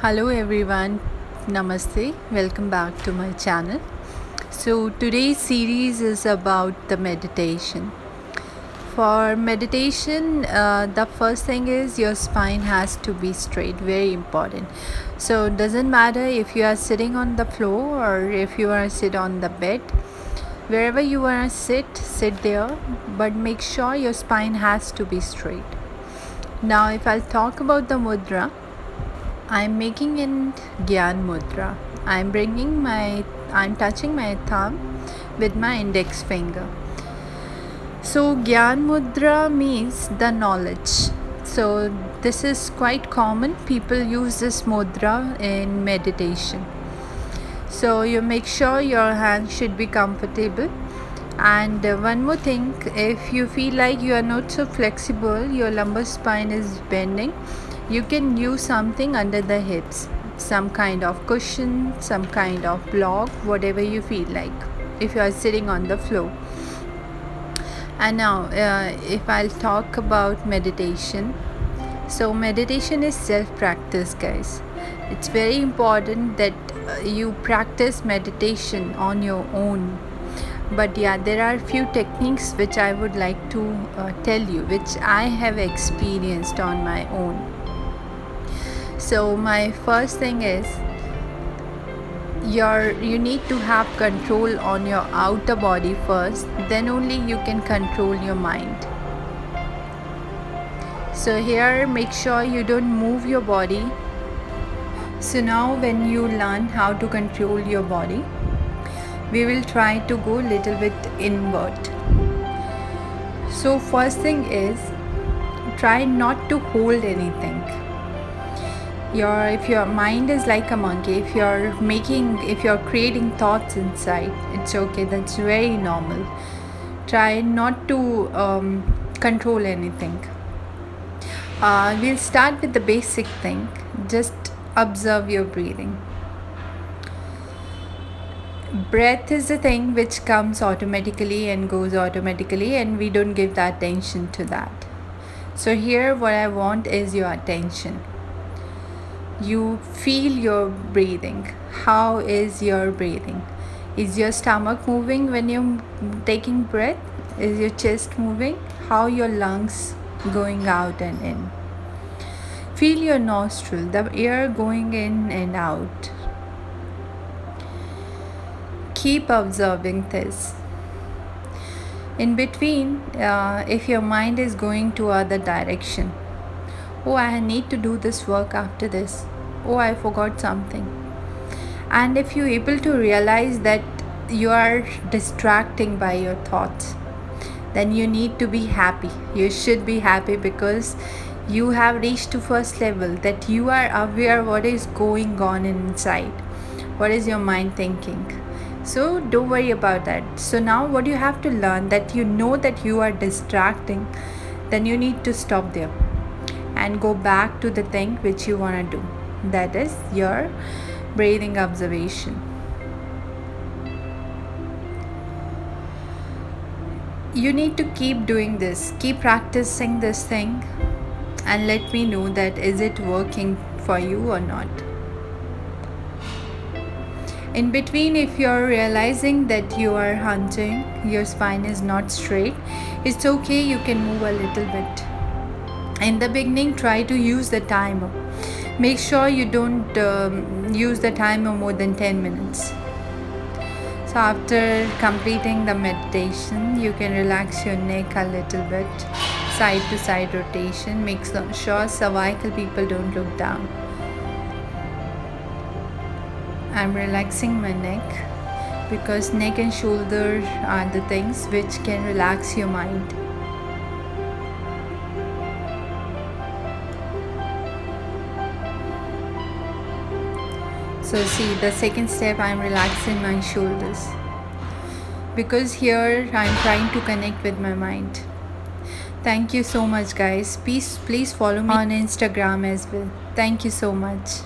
Hello everyone, Namaste, welcome back to my channel. So today's series is about the meditation. For meditation, the first thing is your spine has to be straight, very important. So it doesn't matter if you are sitting on the floor or if you are sit on the bed. Wherever you want to sit there, but make sure your spine has to be straight. Now if I'll talk about the mudra, I'm making in Gyan Mudra. I'm touching my thumb with my index finger. So Gyan Mudra means the knowledge. So this is quite common. People use this mudra in meditation. So you make sure your hand should be comfortable. And one more thing, if you feel like you are not so flexible, your lumbar spine is bending, you can use something under the hips, some kind of cushion, some kind of block, whatever you feel like, if you are sitting on the floor. And now if I'll talk about meditation, so meditation is self-practice, guys. It's very important that you practice meditation on your own. But yeah, there are few techniques which I would like to tell you, which I have experienced on my own. So my first thing is you need to have control on your outer body first, then only you can control your mind. So here, make sure you don't move your body. So now when you learn how to control your body, we will try to go little bit inward. So first thing is, try not to hold anything. If your mind is like a monkey, if you're creating thoughts inside, it's okay, that's very normal. Try not to control anything. We'll start with the basic thing. Just observe your breathing. Breath is the thing which comes automatically and goes automatically, and we don't give the attention to that. So here what I want is your attention. You feel your breathing. How is your breathing? Is your stomach moving when you're taking breath? Is your chest moving? How your lungs going out and in? Feel your nostril, the air going in and out. Keep observing this. In between, if your mind is going to other direction, oh, I need to do this work after this, oh, I forgot something. And if you're able to realize that you are distracting by your thoughts, then you need to be happy. You should be happy because you have reached to first level, that you are aware what is going on inside, what is your mind thinking. So don't worry about that. So now what you have to learn, that you know that you are distracting, then you need to stop there and go back to the thing which you want to do, that is your breathing observation. You need to keep doing this, keep practicing this thing, and let me know that is it working for you or not. In between, if you're realizing that you are hunching, your spine is not straight, it's okay, you can move a little bit. In the beginning, try to use the timer. Make sure you don't use the timer more than 10 minutes. So after completing the meditation, you can relax your neck a little bit, side to side rotation. Make sure cervical people don't look down. I'm relaxing my neck because neck and shoulder are the things which can relax your mind. So see, the second step, I'm relaxing my shoulders because here I'm trying to connect with my mind. Thank you so much, guys. Please follow me on Instagram as well. Thank you so much.